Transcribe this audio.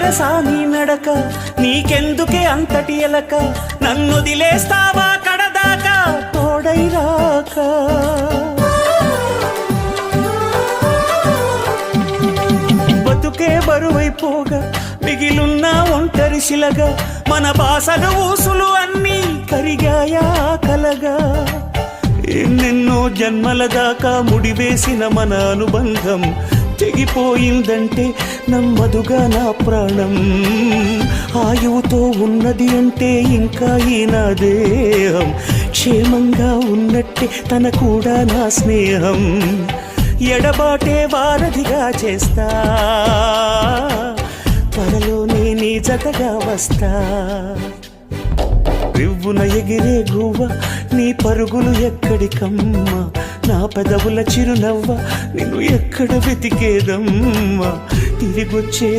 తెరసాని నడక నీకెందుకే అంతటి ఎలక నన్నొదిలేస్తావా కడదాకా తోడై రాక బతుకే బరువైపోగా మిగిలున్న ఒంటరి శిలగా మన బాసలు ఊసులు అన్నీ కరిగాయా కలగా ఎన్నెన్నో జన్మల దాకా ముడివేసిన మన అనుబంధం తెగిపోయిందంటే నమ్మదుగా నా ప్రాణం ఆయువుతో ఉన్నది అంటే ఇంకా ఈ నా దేహం క్షేమంగా ఉన్నట్టే తన కూడా నా స్నేహం ఎడబాటే వారధిగా చేస్తా త్వరలోనే నీ జతగా వస్తా రివ్వున ఎగిరే గువ్వ నీ పరుగులు ఎక్కడికమ్మా నా పెదవుల చిరునవ్వ నిన్ను ఎక్కడ వెతికేదమ్మా తిరిగొచ్చే